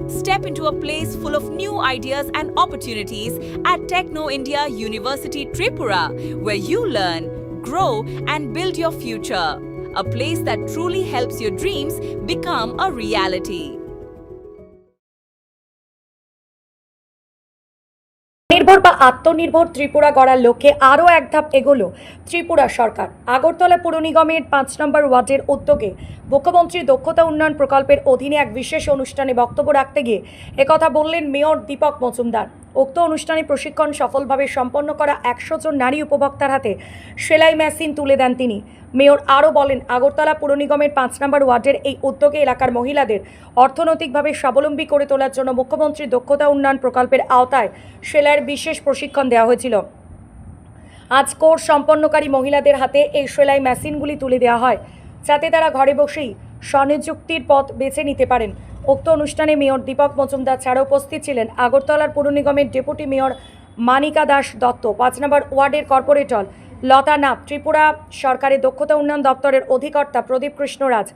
Step into a place full of new ideas and opportunities at Techno India University Tripura, where you learn, grow, and build your future. A place that truly helps your dreams become a reality. নির্ভর বা আত্মনির্ভর ত্রিপুরা গড়ার লক্ষ্যে আরও এক ধাপ এগোলো ত্রিপুরা সরকার। আগরতলা পুর নিগমের ৫ নম্বর ওয়ার্ডের উদ্যোগে মুখ্যমন্ত্রী দক্ষতা উন্নয়ন প্রকল্পের অধীনে এক বিশেষ অনুষ্ঠানে বক্তব্য রাখতে গিয়ে একথা বললেন মেয়র দীপক মজুমদার। উক্ত অনুষ্ঠানে প্রশিক্ষণ সফলভাবে সম্পন্ন করা ১০০ জন নারী উপভোক্তার হাতে সেলাই মেশিন তুলে দেন তিনি। মেয়র আরও বলেন, আগরতলা পুর নিগমের ৫ নম্বর ওয়ার্ডের এই উদ্যোগে এলাকার মহিলাদের অর্থনৈতিকভাবে স্বাবলম্বী করে তোলার জন্য মুখ্যমন্ত্রী দক্ষতা উন্নয়ন প্রকল্পের আওতায় সেলাইয়ের বিশেষ প্রশিক্ষণ দেওয়া হয়েছিল। আজ কোর্স সম্পন্নকারী মহিলাদের হাতে এই সেলাই মেশিনগুলি তুলে দেওয়া হয়, যাতে তারা ঘরে বসেই স্বনিযুক্তির পথ বেছে নিতে পারেন। উক্ত অনুষ্ঠানে মেয়র দীপক মজুমদার ছাড়া উপস্থিত ছিলেন আগরতলার পুর নিগমের ডেপুটি মেয়র মানিকা দাস দত্ত, ৫ নম্বর ওয়ার্ডের কর্পোরেটর লতা নাথ, ত্রিপুরা সরকারের দক্ষতা উন্নয়ন দপ্তরের অধিকর্তা প্রদীপ কৃষ্ণ রাজ,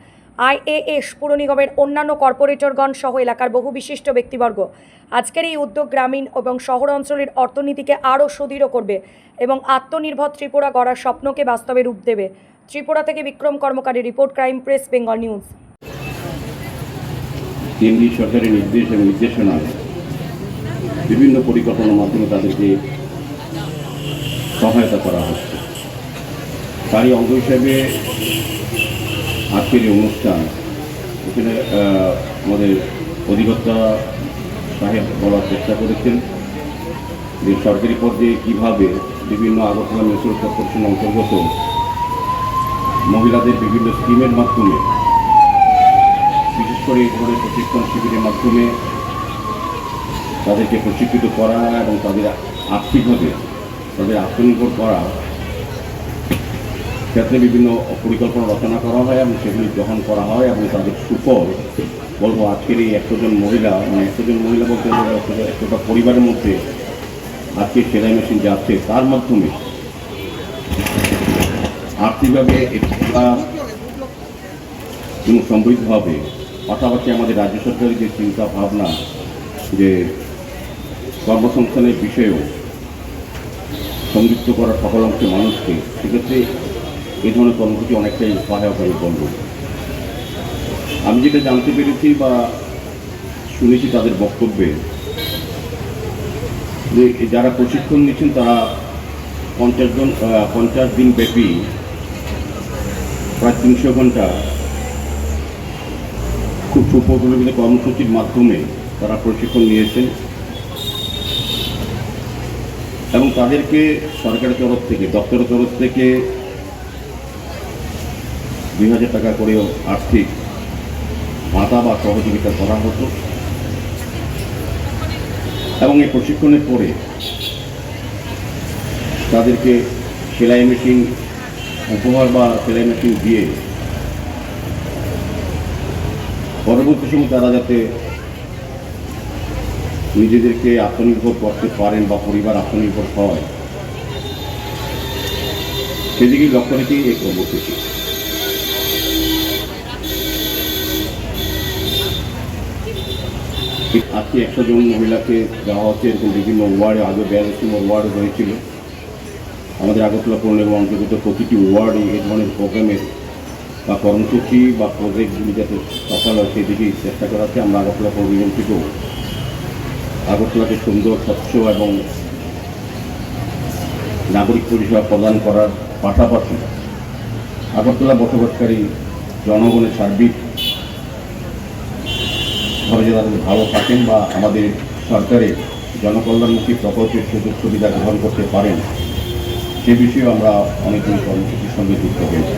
IAS পুর নিগমের অন্যান্য কর্পোরেটরগণ সহ এলাকার বহু বিশিষ্ট ব্যক্তিবর্গ। আজকের এই উদ্যোগ গ্রামীণ এবং শহর অঞ্চলের অর্থনীতিকে আরও সুদৃঢ় করবে এবং আত্মনির্ভর ত্রিপুরা গড়ার স্বপ্নকে বাস্তবে রূপ দেবে। ত্রিপুরা থেকে বিক্রম কর্মকারী report, crime press, Bengal news. কেন্দ্রীয় সরকারের নির্দেশ এবং নির্দেশনায় বিভিন্ন পরিকল্পনার মাধ্যমে তাদেরকে সহায়তা করা হচ্ছে। তারই অঙ্গ হিসেবে আজকের এই অনুষ্ঠান, এখানে আমাদের অধিকর্তা সাহেব বলার চেষ্টা করেছেন যে সরকারি পর্যায়ে কীভাবে বিভিন্ন আগরতলা মিউনিসিপাল কর্পোরেশন অন্তর্গত মহিলাদের বিভিন্ন স্কিমের মাধ্যমে, বিশেষ করে এই ধরনের প্রশিক্ষণ শিবিরের মাধ্যমে তাদেরকে প্রশিক্ষিত করা এবং তাদের আর্থিকভাবে তাদের আত্মনির্ভর করা ক্ষেত্রে বিভিন্ন পরিকল্পনা রচনা করা হয় এবং সেগুলি গ্রহণ করা হয় এবং তাদের সুফল বলবো আজকের এই ১০০ জন মহিলা, মানে ১০০ জন মহিলা বলতে ১০০টা পরিবারের মধ্যে আজকে সেলাই মেশিন যাচ্ছে, তার মাধ্যমে আর্থিকভাবে সমৃদ্ধ হবে। পাশাপাশি আমাদের রাজ্য সরকারের যে চিন্তা ভাবনা যে কর্মসংস্থানের বিষয়েও সংযুক্ত করা সকল অংশের মানুষকে, সেক্ষেত্রে এই ধরনের কর্মসূচি অনেকটাই সহায়ক আমি বলব। আমি যেটা জানতে পেরেছি বা শুনেছি তাদের বক্তব্যে, যে যারা প্রশিক্ষণ নিচ্ছেন তারা 50 দিন ব্যাপী প্রায় 300 ঘন্টা খুব সুপরিকল্পিত কর্মসূচির মাধ্যমে তারা প্রশিক্ষণ নিয়েছেন এবং তাদেরকে সরকারের তরফ থেকে, দপ্তরের তরফ থেকে ২,০০০ টাকা করেও আর্থিক ভাতা বা সহযোগিতা করা হতো এবং এই প্রশিক্ষণের পরে তাদেরকে সেলাই মেশিন উপহার বা সেলাই মেশিন দিয়ে পরবর্তী সময় তারা যাতে নিজেদেরকে আত্মনির্ভর করতে পারেন বা পরিবার আত্মনির্ভর হয়, সেদিকেই লক্ষ্য রেখেই এই কর্মসূচি। আজকে ১০০ জন মহিলাকে দেওয়া হচ্ছে, এরকম বিভিন্ন ওয়ার্ডে, আগে ৪২ নম্বর ওয়ার্ড হয়েছিল। আমাদের আগরতলা পৌর নিগম অন্তর্গত প্রতিটি ওয়ার্ডে এই ধরনের প্রোগ্রামের বা কর্মসূচি বা প্রজেক্টগুলি যাতে সফল হয় সেদিকেই চেষ্টা করা হচ্ছে। আমরা আগরতলা পৌর নিগম থেকেও আগরতলাকে সুন্দর, স্বচ্ছ এবং নাগরিক পরিষেবা প্রদান করার পাশাপাশি আগরতলা বসবাসকারী জনগণের সার্বিকভাবে যে তাদের ভালো থাকেন বা আমাদের সরকারের জনকল্যাণমুখী প্রকল্পের সুযোগ সুবিধা গ্রহণ করতে পারেন, সে বিষয়েও আমরা অনেকগুলি কর্মসূচির সঙ্গে যুক্ত হয়েছি।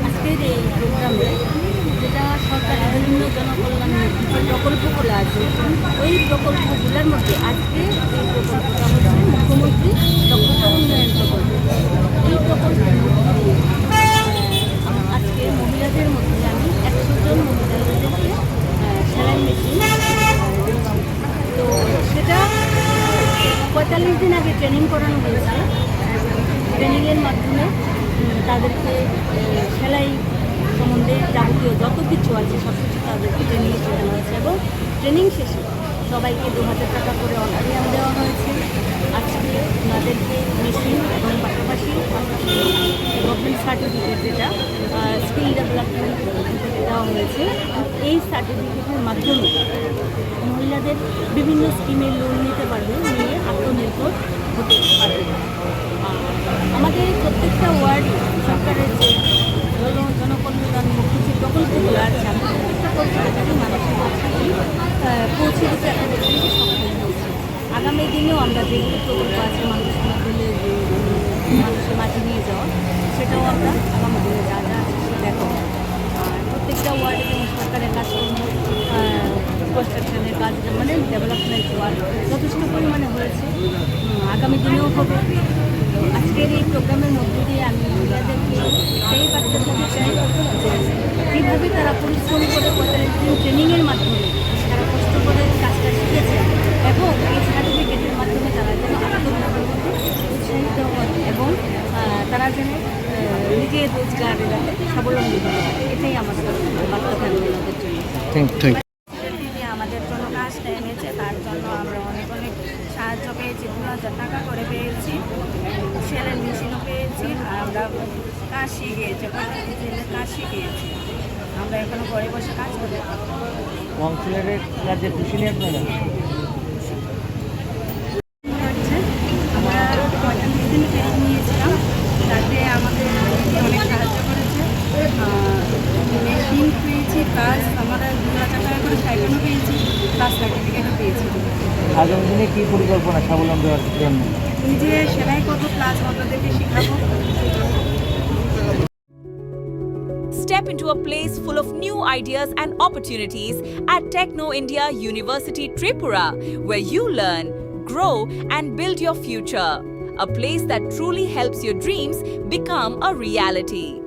আজকের এই প্রোগ্রামে যেটা সরকারের বিভিন্ন জনকল্যাণ প্রকল্পগুলো আছে, ওই প্রকল্পগুলোর মধ্যে আজকে এই প্রকল্পটা হচ্ছে মুখ্যমন্ত্রী দক্ষতা উন্নয়ন প্রকল্প। এই প্রকল্পের মধ্যে আজকে মহিলাদের মধ্যে আমি ১০০ জন মহিলাদেরকে সেলাই মেশিন তাদেরকে সেলাই সম্বন্ধে যাবতীয় যত কিছু আছে সব কিছু তাদেরকে ট্রেনিং শেখানো হয়েছে এবং ট্রেনিং শেষে সবাইকে 2000 টাকা করে অনারিয়াম দেওয়া হয়েছে। আজকে ওনাদেরকে মেশিন এবং পাশাপাশি গভর্নমেন্ট সার্টিফিকেট যেটা স্কিল ডেভেলপমেন্ট দেওয়া হয়েছে। এই সার্টিফিকেটের মাধ্যমে মহিলাদের বিভিন্ন স্কিমে লোন নিতে পারবে, নিয়ে আত্মনির্ভর হতে পারবে। আমাদের প্রত্যেকটা ওয়ার্ডে সরকারের যে জনকল্যাণমুখী যে প্রকল্পগুলো আছে আমরা প্রত্যেকটা প্রকল্পটাকে মানুষের কাছে পৌঁছে দিতে এখন সক্ষম হয়েছে। আগামী দিনেও আমরা যেগুলো প্রকল্প আছে মানুষের মধ্যে মানুষের মাঝে নিয়ে যাওয়া, সেটাও আমরা আগামী দিনে যা যা আছে সেটা দেখো। আর প্রত্যেকটা ওয়ার্ডে যেমন সরকারের কাজকর্ম কনস্ট্রাকশনের কাজ মানে ডেভেলপমেন্ট ওয়ার্ড যথেষ্ট পরিমাণে হয়েছে, আগামী দিনেও হবে। আজকের এই প্রোগ্রামের মধ্যে দিয়ে আমি মহিলাদেরকে সেই বার্তা দিতে চাই যে কীভাবে তারা পরিশ্রম করে ট্রেনিংয়ের মাধ্যমে তারা কষ্ট করে কাজটা শিখেছে এবং এই সার্টিফিকেটের মাধ্যমে তারা যেন আত্মনির্ভর হতে উৎসাহিত হয় এবং তারা যেন নিজের রোজগারে স্বাবলম্বী হয়। এটাই আমাদের বার্তা থাকবে ওদের জন্য। দিদি আমাদের জন্য কাজটা এনেছে, তার জন্য আমরা অনেক অনেক সাহায্য পেয়েছি। 2000 টাকা করে পেয়েছি, সেলের মেশিনও পেয়েছি। আর আমরা কাজ শিখিয়েছি, কাজ শিখিয়েছি। আমরা এখনো ঘরে বসে কাজ করি। কাউন্সিলরের কাজে খুশি নেই আপনারা? হচ্ছে আমরা 45 দিন ট্রেনিং নিয়েছিলাম, তাতে আমাদের অনেক সাহায্য করেছে। মেশিন পেয়েছি, প্লাস আমরা 2000 টাকা করে স্টাইপেন্ডও পেয়েছি, প্লাস সার্টিফিকেটও পেয়েছি। আগামী দিনে কী পরিকল্পনা স্বাবলম্বী হওয়ার জন্য? নিজে সেলাই করবো, প্লাস অন্যদেরকে শেখাবো। Step into a place full of new ideas and opportunities at Techno India University Tripura, where you learn, grow, and build your future. A place that truly helps your dreams become a reality.